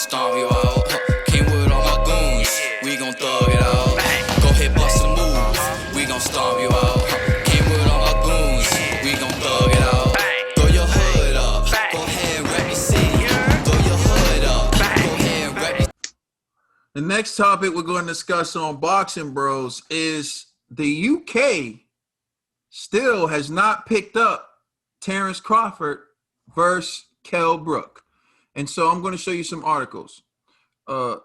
stomp you out. Came with all my goons, we gon' thug it out. Go ahead, bust a move, we gon' stomp you out. Came with all my goons, we gon' thug it out. Throw your hood up, go ahead and rep your city. Throw your hood up, go ahead and rep your. The next topic we're going to discuss on Boxing Bros is the UK still has not picked up Terrence Crawford versus Brook. And so I'm going to show you some articles.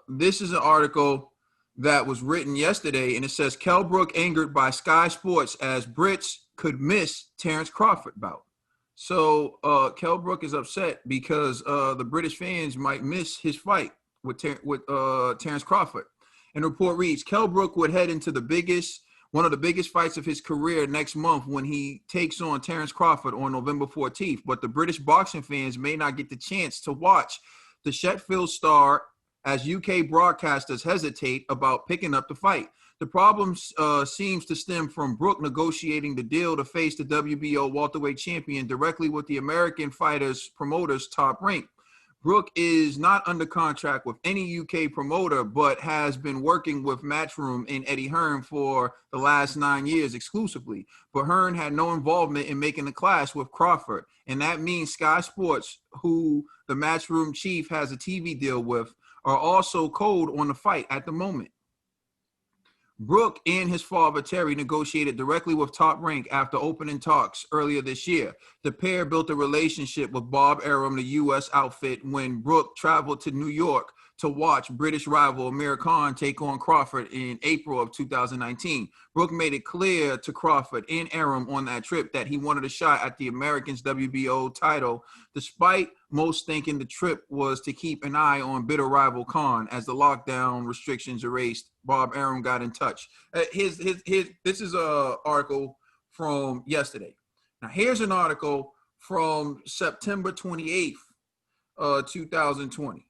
This is an article that was written yesterday, and it says Brook angered by Sky Sports as Brits could miss Terrence Crawford bout. So Brook is upset because the British fans might miss his fight with Terrence Crawford. And the report reads, Brook would head into one of the biggest fights of his career next month when he takes on Terrence Crawford on November 14th. But the British boxing fans may not get the chance to watch the Sheffield star as UK broadcasters hesitate about picking up the fight. The problem seems to stem from Brook negotiating the deal to face the WBO welterweight champion directly with the American fighter's promoters Top Rank. Brook is not under contract with any UK promoter, but has been working with Matchroom and Eddie Hearn for the last 9 years exclusively. But Hearn had no involvement in making the clash with Crawford. And that means Sky Sports, who the Matchroom chief has a TV deal with, are also cold on the fight at the moment. Brook and his father, Terry, negotiated directly with Top Rank after opening talks earlier this year. The pair built a relationship with Bob Arum, the U.S. outfit, when Brook traveled to New York to watch British rival Amir Khan take on Crawford in April of 2019. Brook made it clear to Crawford and Arum on that trip that he wanted a shot at the Americans' WBO title, despite most thinking the trip was to keep an eye on bitter rival Khan. As the lockdown restrictions erased, Bob Arum got in touch. This is an article from yesterday. Now, here's an article from September 28th, 2020.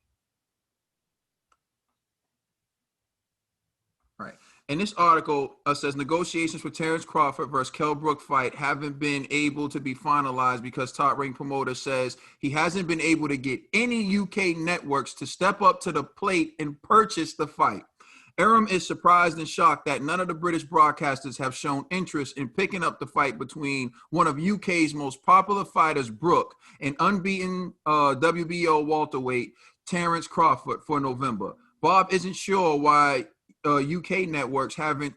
Right. And this article says negotiations for Terrence Crawford versus Brook fight haven't been able to be finalized because Top Rank promoter says he hasn't been able to get any UK networks to step up to the plate and purchase the fight. Arum is surprised and shocked that none of the British broadcasters have shown interest in picking up the fight between one of UK's most popular fighters, Brook, and unbeaten WBO welterweight Terrence Crawford for November. Bob isn't sure why UK networks haven't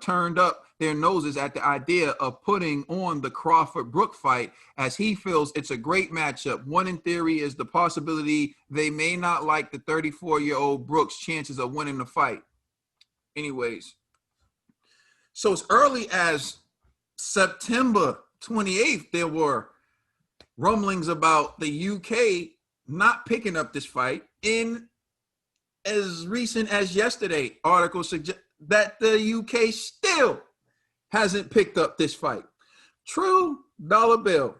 turned up their noses at the idea of putting on the Crawford-Brook fight, as he feels it's a great matchup. One in theory is the possibility they may not like the 34-year-old Brook's chances of winning the fight. Anyways, so as early as September 28th, there were rumblings about the UK not picking up this fight. In as recent as yesterday, articles suggest that the UK still hasn't picked up this fight. True Dollar Bill,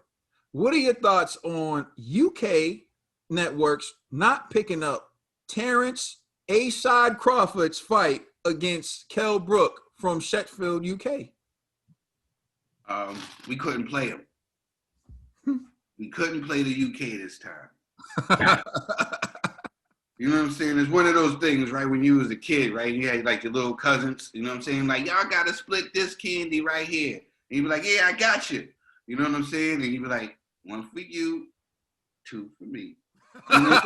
what are your thoughts on UK networks not picking up Terrence A-Side Crawford's fight against Brook from Sheffield, UK? We couldn't play him. We couldn't play the UK this time. You know what I'm saying? It's one of those things, right? When you was a kid, right? You had like your little cousins, you know what I'm saying? Like, y'all got to split this candy right here. And you'd be like, yeah, I got you. You know what I'm saying? And you'd be like, one for you, two for me. One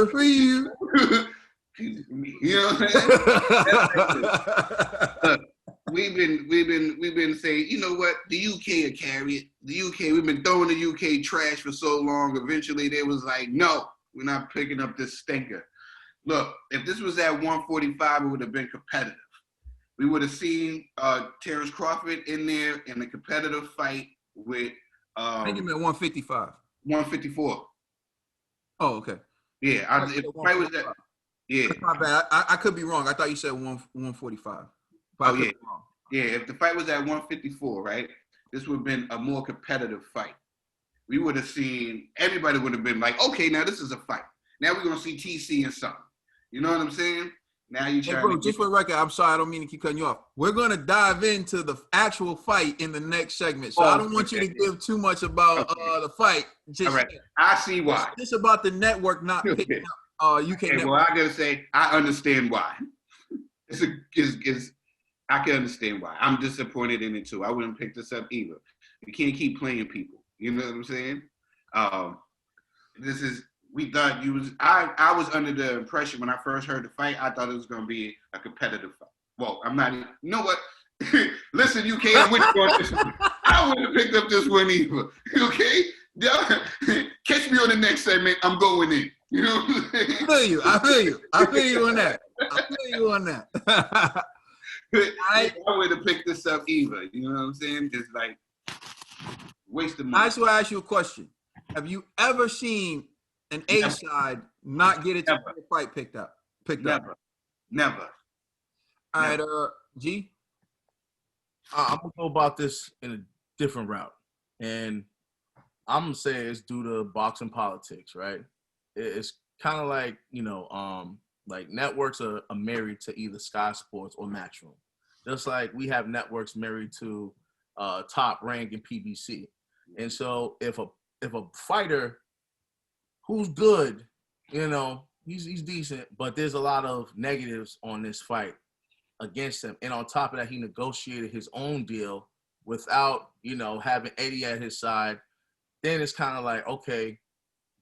for you. Two for me. You know what I'm saying? We've been saying, you know what? The UK will carry it. The UK, we've been throwing the UK trash for so long. Eventually, they was like, no. We're not picking up this stinker. Look, if this was at 145, it would have been competitive. We would have seen Terrence Crawford in there in a competitive fight with. I think you meant 155. 154. Oh, okay. Yeah, if the fight was that. Yeah. That's my bad. I could be wrong. I thought you said 145. Oh, yeah. Yeah, if the fight was at 154, right, this would have been a more competitive fight. We would have seen, everybody would have been like, okay, now this is a fight. Now we're going to see TC and something. You know what I'm saying? Now you Hey, trying bro, to just for the record, I'm sorry, I don't mean to keep cutting you off. We're going to dive into the actual fight in the next segment. So I don't want you to give too much about the fight. Just all right. I see why. It's about the network not picking up UK Okay, network. well, I gotta say, I understand why. I can understand why. I'm disappointed in it too. I wouldn't pick this up either. You can't keep playing people. You know what I'm saying? We thought you was. I was under the impression when I first heard the fight, I thought it was gonna be a competitive fight. Well, I'm not. You know what? Listen, UK, I'm with you on this one. I wouldn't have picked up this one either. Okay? Catch me on the next segment. I'm going in. You know what I'm saying? I feel you on that. I wouldn't have picked this up either. You know what I'm saying? Just like waste of money. I just want to ask you a question. Have you ever seen an A side not get its fight picked up? Never. All right, G. I'm gonna go about this in a different route, and I'm gonna say it's due to boxing politics, right? It's kind of like like networks are married to either Sky Sports or Matchroom, just like we have networks married to Top Rank and PBC. And so if a fighter who's good, he's decent, but there's a lot of negatives on this fight against him. And on top of that, he negotiated his own deal without, having Eddie at his side. Then it's kind of like, okay,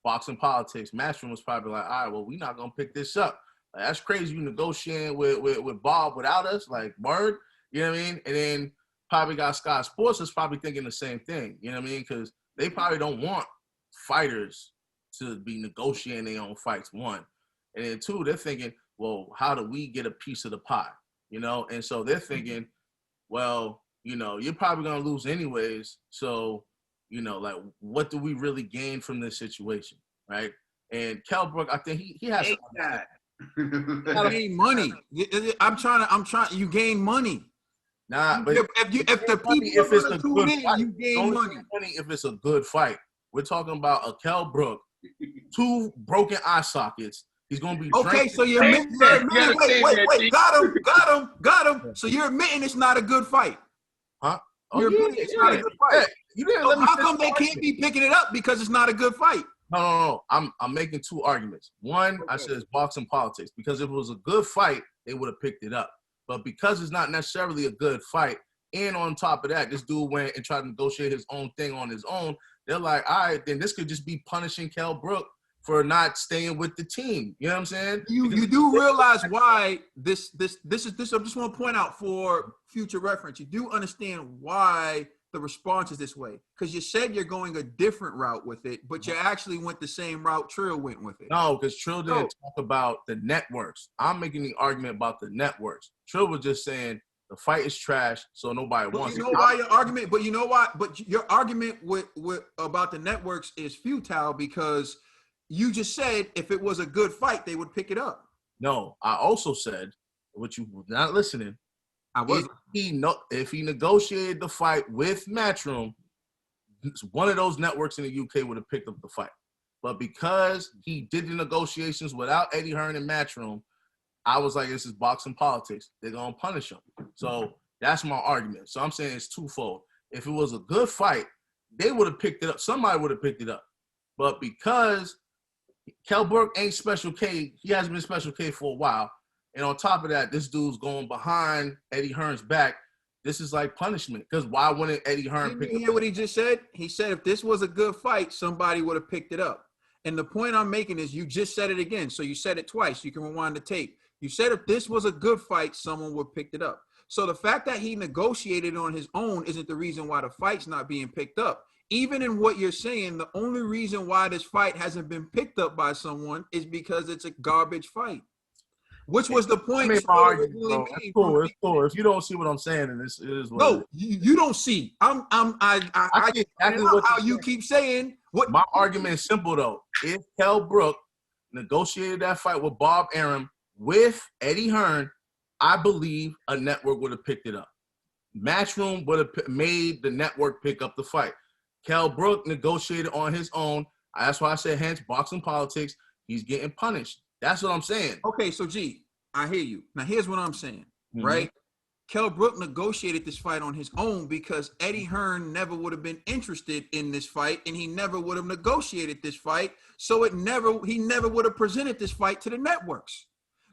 boxing politics. Matchroom was probably like, all right, well, we're not going to pick this up. Like, that's crazy. You negotiating with Bob without us, like, word, you know what I mean? And then probably got Sky Sports is probably thinking the same thing, you know what I mean? Because they probably don't want fighters to be negotiating their own fights, one. And then two, they're thinking, well, how do we get a piece of the pie? And so they're thinking, well, you're probably going to lose anyways. So, like, what do we really gain from this situation, right? And Kell-Brook, I think he has that. You gain money. I'm trying. You gain money. Nah, but if the people if it's a good fight, you gain money. If it's a good fight, we're talking about a Kell-Brook, 2 broken eye sockets. He's gonna be okay. So you're admitting. Wait. Got him. So you're admitting it's not a good fight. Huh? You're admitting it's not a good fight. Yeah. You didn't let me. How come they can't be picking it up because it's not a good fight? No. I'm making 2 arguments. One, I said it's boxing politics, because if it was a good fight, they would have picked it up. But because it's not necessarily a good fight, and on top of that, this dude went and tried to negotiate his own thing on his own, they're like, all right, then this could just be punishing Kell-Brook for not staying with the team. You know what I'm saying? You do realize why this is I just want to point out for future reference. You do understand why the response is this way, because you said you're going a different route with it, but you actually went the same route Trill went with it. No, because Trill didn't talk about the networks. I'm making the argument about the networks. Trill was just saying the fight is trash, so nobody wants it. Why your argument? But you know what? But your argument with about the networks is futile, because you just said if it was a good fight, they would pick it up. No, I also said, what you were not listening, I was. If he negotiated the fight with Matchroom, one of those networks in the UK would have picked up the fight. But because he did the negotiations without Eddie Hearn and Matchroom, I was like, this is boxing politics. They're going to punish him. So that's my argument. So I'm saying it's twofold. If it was a good fight, they would have picked it up. Somebody would have picked it up. But because Kell-Brook ain't Special K, he hasn't been Special K for a while. And on top of that, this dude's going behind Eddie Hearn's back. This is like punishment. Because why wouldn't Eddie Hearn pick it up? You hear what he just said? He said if this was a good fight, somebody would have picked it up. And the point I'm making is you just said it again. So you said it twice. You can rewind the tape. You said if this was a good fight, someone would have picked it up. So the fact that he negotiated on his own isn't the reason why the fight's not being picked up. Even in what you're saying, the only reason why this fight hasn't been picked up by someone is because it's a garbage fight. Which was the point. It's cool. If you don't see what I'm saying, then it is what no, you don't see. I get exactly how you keep saying. What my argument is simple though. If Kell-Brook negotiated that fight with Bob Arum with Eddie Hearn, I believe a network would have picked it up. Matchroom would have made the network pick up the fight. Kell-Brook negotiated on his own. That's why I said hence boxing politics. He's getting punished. That's what I'm saying. Okay, so G, I hear you. Now, here's what I'm saying, Mhm. right? Kell Brook negotiated this fight on his own because Eddie Hearn never would have been interested in this fight, and he never would have negotiated this fight. So he never would have presented this fight to the networks.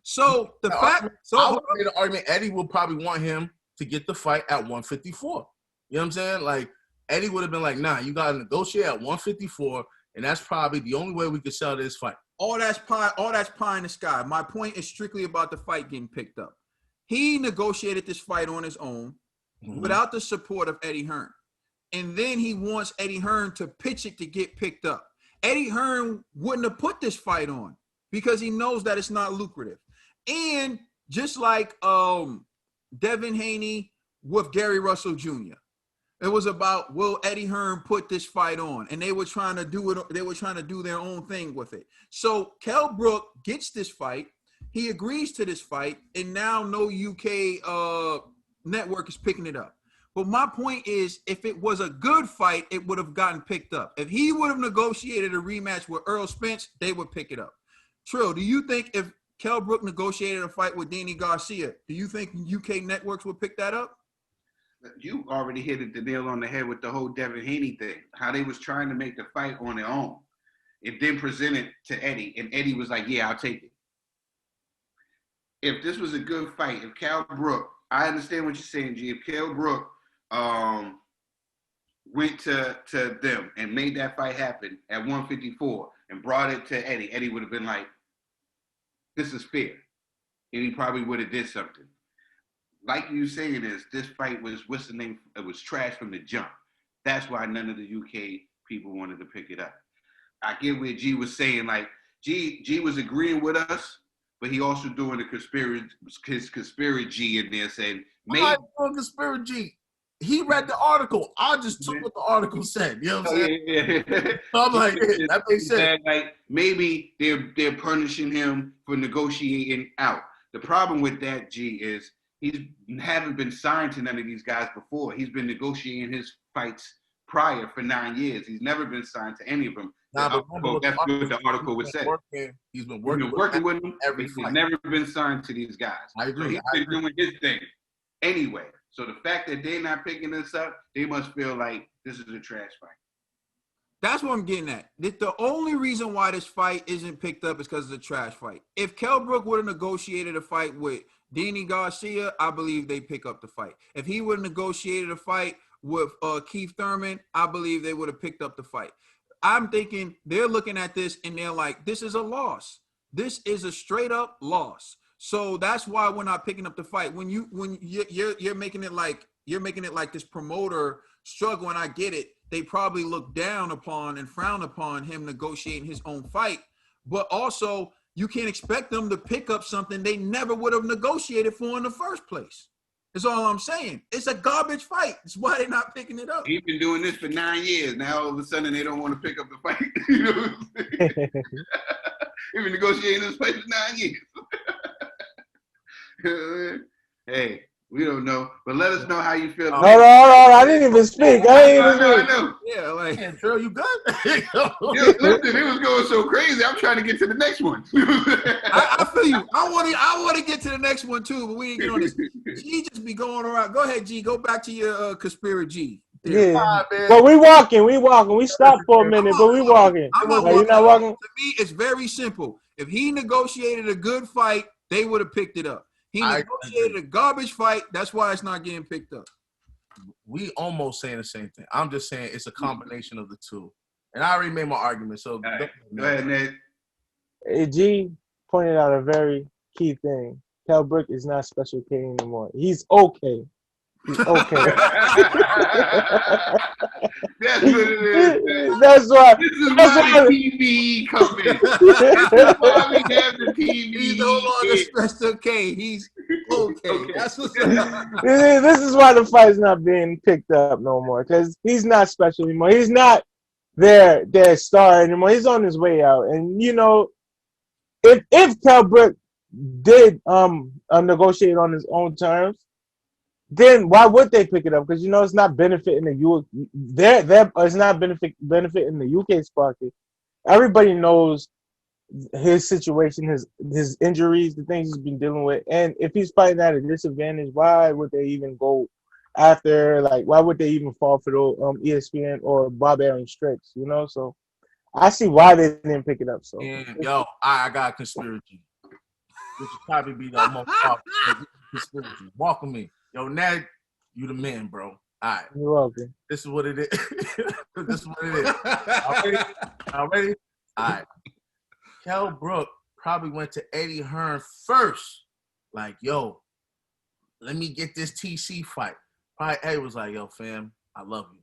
So the fact, I would make the argument Eddie would probably want him to get the fight at 154. You know what I'm saying? Like Eddie would have been like, nah, you gotta negotiate at 154, and that's probably the only way we could sell this fight. all that's pie in the sky. My point is strictly about the fight getting picked up. He negotiated this fight on his own without the support of Eddie Hearn. And then he wants Eddie Hearn to pitch it to get picked up. Eddie Hearn wouldn't have put this fight on because he knows that it's not lucrative. And just like Devin Haney with Gary Russell Jr., it was about, will Eddie Hearn put this fight on? And they were trying to do it. They were trying to do their own thing with it. So Kell Brook gets this fight. He agrees to this fight, and now no UK network is picking it up. But my point is, if it was a good fight, it would have gotten picked up. If he would have negotiated a rematch with Earl Spence, they would pick it up. Trill, do you think if Kell Brook negotiated a fight with Danny Garcia, do you think UK networks would pick that up? You already hit the nail on the head with the whole Devin Haney thing, how they was trying to make the fight on their own. It then presented to Eddie, and Eddie was like, yeah, I'll take it. If this was a good fight, if Kell Brook, I understand what you're saying, G. If Kell Brook went to them and made that fight happen at 154 and brought it to Eddie, Eddie would have been like, this is fair. And he probably would have did something. Like you saying is, this fight was, what's the name? It was trash from the jump. That's why none of the UK people wanted to pick it up. I get what G was saying. Like, G was agreeing with us, but he also doing his conspiracy in there saying, maybe. I'm not doing conspiracy. He read the article. I just took what the article said. You know what I'm saying? Yeah. I'm like, that makes sense. Like, maybe they're punishing him for negotiating out. The problem with that, G, is he haven't been signed to none of these guys before. He's been negotiating his fights prior for 9 years. He's never been signed to any of them. Nah, that's what the article was saying. He's been working with them every fight. He's never been signed to these guys. I agree. So he's been doing his thing anyway. So the fact that they're not picking this up, they must feel like this is a trash fight. That's what I'm getting at. The only reason why this fight isn't picked up is because it's a trash fight. If Kell Brook would have negotiated a fight with Danny Garcia, I believe they pick up the fight. If he would have negotiated a fight with Keith Thurman, I believe they would have picked up the fight. I'm thinking they're looking at this and they're like, this is a loss. This is a straight up loss. So that's why we're not picking up the fight. When you're making it like this promoter struggle, and I get it. They probably look down upon and frown upon him negotiating his own fight, but also you can't expect them to pick up something they never would have negotiated for in the first place. That's all I'm saying. It's a garbage fight. That's why they're not picking it up. He's been doing this for 9 years. Now all of a sudden they don't want to pick up the fight. You know what I'm saying? He's been negotiating this fight for 9 years. Hey, we don't know, but let us know how you feel. Hold on. I didn't even speak. I know. Yeah, like, Yeah, Drew, you good? Listen, it was going so crazy. I'm trying to get to the next one. I feel you. I want to get to the next one too, but we didn't get on this. G just be going around. Go ahead, G. Go back to your conspiracy. Yeah, but we walking. We stopped for a minute, but we walking. You're not walking. To me, it's very simple. If he negotiated a good fight, they would have picked it up. He negotiated a garbage fight. That's why it's not getting picked up. We almost saying the same thing. I'm just saying it's a combination of the two. And I already made my argument. So right. Go ahead, Nate. G pointed out a very key thing. Kell Brook is not Special K anymore. He's okay. He's okay. That's what it is. That's why. This is why the TV coming. This is why we have the TV. He's no longer Special K. He's okay. That's what's This is why the fight's not being picked up no more, because he's not special anymore. He's not their star anymore. He's on his way out. And you know, if Kell Brook did negotiate on his own terms, then why would they pick it up? Because you know it's not benefiting it's not benefiting the UK's pocket. Everybody knows his situation, his injuries, the things he's been dealing with, and if he's fighting at a disadvantage, why would they even go after? Like, why would they even fall for the ESPN or Barbarian Strix? You know, so I see why they didn't pick it up. So, And yo, I got a conspiracy. Which would probably be the most powerful conspiracy. Welcome me. Yo, Ned, you the man, bro. All right. you're welcome. This is what it is. This is what it is. All ready? All right. Kell Brook probably went to Eddie Hearn first. Like, yo, let me get this TC fight. Probably Eddie was like, yo, fam, I love you.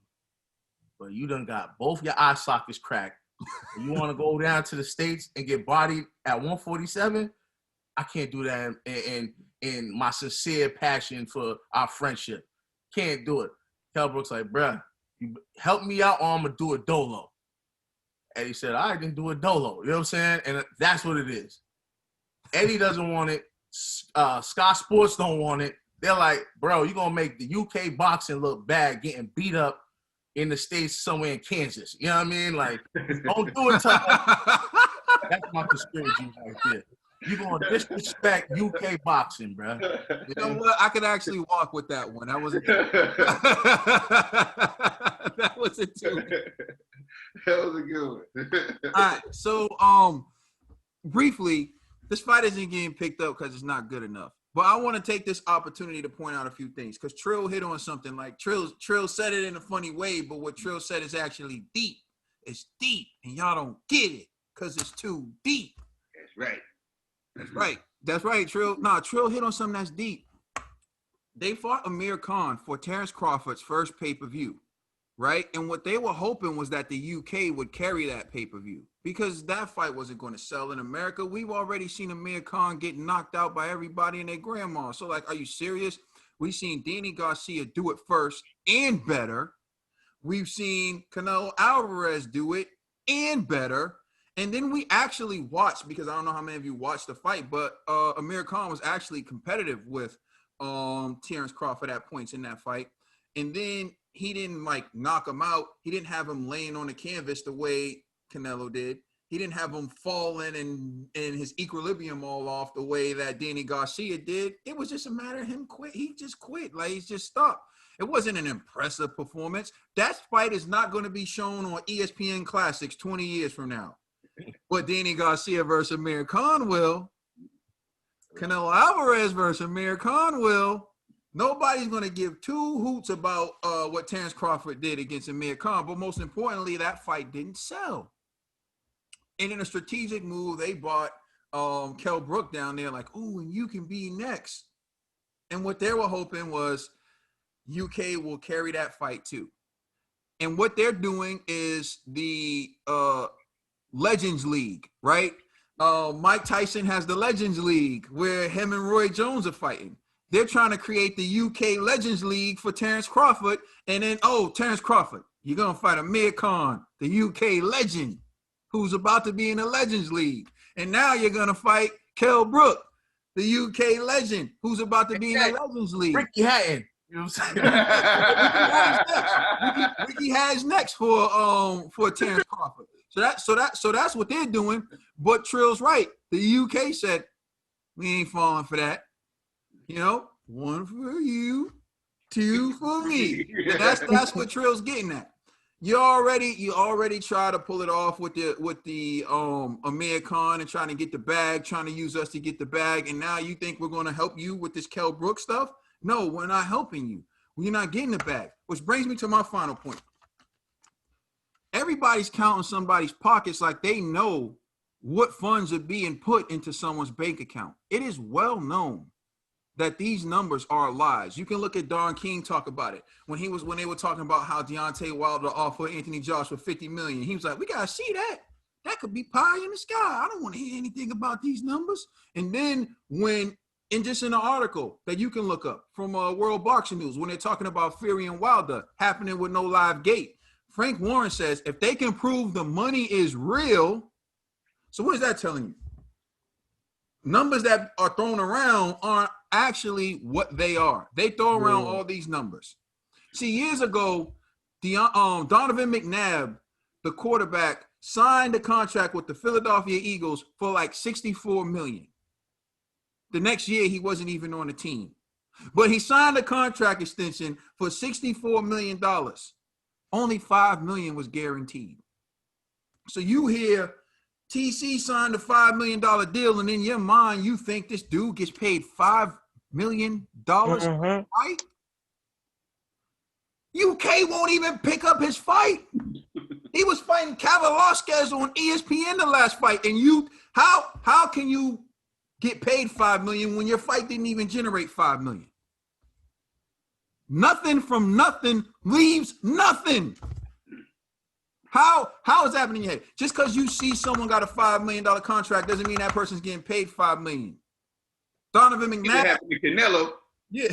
But you done got both your eye sockets cracked. You want to go down to the States and get bodied at 147? I can't do that in my sincere passion for our friendship. Can't do it. Kell Brook's like, bruh, you help me out or I'm going to do a dolo. Eddie said, I didn't do a dolo. You know what I'm saying? And that's what it is. Eddie doesn't want it. Sky Sports don't want it. They're like, bro, you're going to make the UK boxing look bad getting beat up in the States somewhere in Kansas. You know what I mean? Like, don't do it to us. That's my conspiracy right there. You're going to disrespect UK boxing, bro. You know what? I could actually walk with that one. That wasn't that wasn't too. That was a good one. All right. So, briefly, this fight isn't getting picked up because it's not good enough. But I want to take this opportunity to point out a few things because Trill hit on something. Like Trill said it in a funny way, but what Trill said is actually deep. It's deep, and y'all don't get it because it's too deep. That's right. That's right, Trill. Nah, Trill hit on something that's deep. They fought Amir Khan for Terrence Crawford's first pay-per-view, right? And what they were hoping was that the UK would carry that pay-per-view because that fight wasn't going to sell in America. We've already seen Amir Khan get knocked out by everybody and their grandma. So, like, are you serious? We've seen Danny Garcia do it first and better. We've seen Canelo Alvarez do it and better. And then we actually watched, because I don't know how many of you watched the fight, but Amir Khan was actually competitive with Terrence Crawford at points in that fight. And then he didn't, like, knock him out. He didn't have him laying on the canvas the way Canelo did. He didn't have him falling and his equilibrium all off the way that Danny Garcia did. It was just a matter of him quit. He just quit. Like, he's just stopped. It wasn't an impressive performance. That fight is not going to be shown on ESPN Classics 20 years from now. But Danny Garcia versus Amir Khan will. Canelo Alvarez versus Amir Khan will. Nobody's going to give two hoots about what Terrence Crawford did against Amir Khan. But most importantly, that fight didn't sell. And in a strategic move, they brought Kell Brook down there like, ooh, and you can be next. And what they were hoping was UK will carry that fight too. And what they're doing is the Legends League, right? Mike Tyson has the Legends League where him and Roy Jones are fighting. They're trying to create the UK Legends League for Terrence Crawford. And then, Terrence Crawford, you're going to fight Amir Khan, the UK legend, who's about to be in the Legends League. And now you're going to fight Kell Brook, the UK legend, who's about to be in the Legends League. Ricky Hatton. You know what I'm saying? Ricky has next for Terrence Crawford. So that's what they're doing. But Trill's right. The UK said, we ain't falling for that. You know, 1 for you, 2 for me. And that's what Trill's getting at. You already try to pull it off with the Amir Khan and trying to get the bag, trying to use us to get the bag, and now you think we're going to help you with this Kell Brook stuff? No, we're not helping you. We're not getting the bag. Which brings me to my final point. Everybody's counting somebody's pockets like they know what funds are being put into someone's bank account. It is well known that these numbers are lies. You can look at Don King talk about it. When they were talking about how Deontay Wilder offered Anthony Joshua $50 million, he was like, we gotta see that. That could be pie in the sky. I don't want to hear anything about these numbers. And then just in the article that you can look up from World Boxing News, when they're talking about Fury and Wilder happening with no live gate, Frank Warren says, if they can prove the money is real, so what is that telling you? Numbers that are thrown around aren't actually what they are. They throw around all these numbers. See, years ago, Donovan McNabb, the quarterback, signed a contract with the Philadelphia Eagles for like $64 million. The next year, he wasn't even on the team. But he signed a contract extension for $64 million. Only $5 million was guaranteed. So you hear TC signed a $5 million deal, and in your mind, you think this dude gets paid $5 million, right? UK won't even pick up his fight. He was fighting Kavaliauskas on ESPN the last fight, and you how can you get paid $5 million when your fight didn't even generate $5 million? Nothing from nothing leaves nothing. How is that happening in your head? Just because you see someone got a $5 million contract doesn't mean that person's getting paid $5 million. Donovan McNabb. Canelo. Yeah.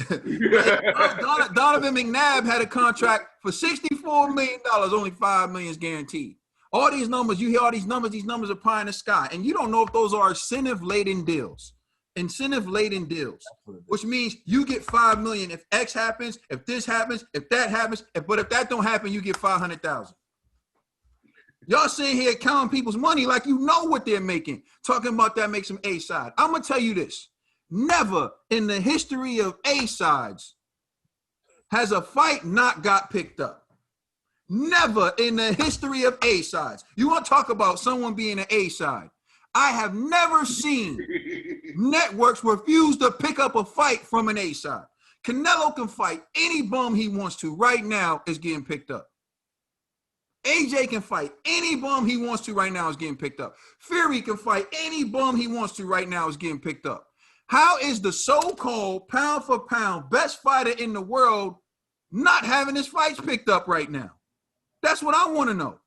Donovan McNabb had a contract for $64 million. Only $5 million is guaranteed. All these numbers, you hear all these numbers are pie in the sky. And you don't know if those are incentive-laden deals. Incentive-laden deals, which means you get $5 million if X happens, if this happens, if that happens. But if that don't happen, you get $500,000. Y'all sitting here counting people's money like you know what they're making. Talking about that makes them A-side. I'm going to tell you this. Never in the history of A-sides has a fight not got picked up. Never in the history of A-sides. You want to talk about someone being an A-side. I have never seen networks refuse to pick up a fight from an A-side. Canelo can fight any bum he wants to right now is getting picked up. AJ can fight any bum he wants to right now is getting picked up. Fury can fight any bum he wants to right now is getting picked up. How is the so-called pound for pound best fighter in the world not having his fights picked up right now? That's what I want to know.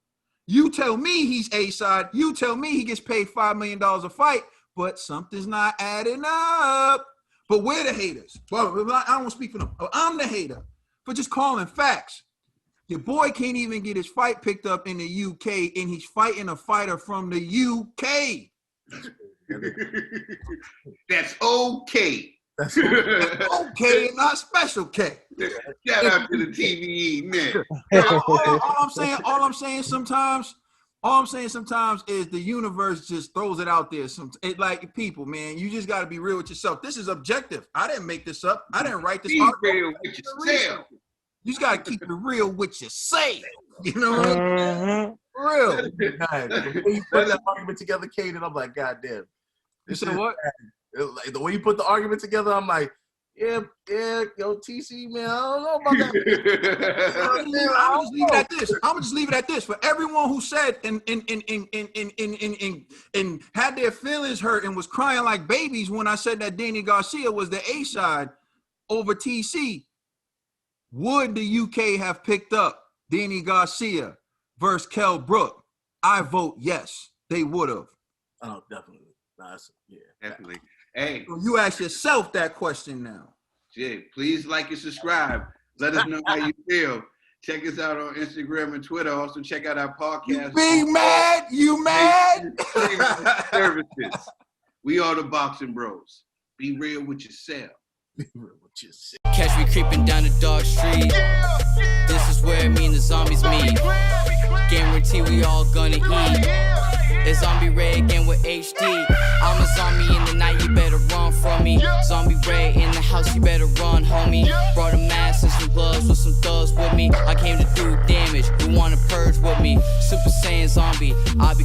You tell me he's A-side. You tell me he gets paid $5 million a fight, but something's not adding up. But we're the haters. Well, I don't want to speak for them. I'm the hater for just calling facts. Your boy can't even get his fight picked up in the UK, and he's fighting a fighter from the UK. That's okay. That's okay, not special K. Shout out to the TVE, man. All I'm saying sometimes is the universe just throws it out there. Like people, man, you just got to be real with yourself. This is objective. I didn't make this up. I didn't write this. Be real with yourself. You just got to keep it real with yourself. You know what I mean? Real. The way you put that argument together, Kate, and I'm like, God damn. You said what? Like, the way you put the argument together, I'm like, yeah, yo, TC, man, I don't know about that. I'm gonna just leave it at this. For everyone who said and had their feelings hurt and was crying like babies when I said that Danny Garcia was the A-side over TC, would the UK have picked up Danny Garcia versus Kell Brook? I vote yes, they would have. Oh, definitely. Yeah, definitely. Hey, so you ask yourself that question now. Jay, please like and subscribe. Let us know how you feel. Check us out on Instagram and Twitter. Also, check out our podcast. You mad? You mad? Services. We are the Boxing Bros. Be real with yourself. Be real with yourself. Catch me creeping down the dark street. This is where me and the zombies meet. Guarantee we all gonna eat. It's Zombie Ray again with HD. I'm a zombie in the night, you better run from me. Zombie Ray in the house, you better run, homie. Brought a mask and some gloves with some thugs with me. I came to do damage, you wanna purge with me. Super Saiyan zombie, I'll be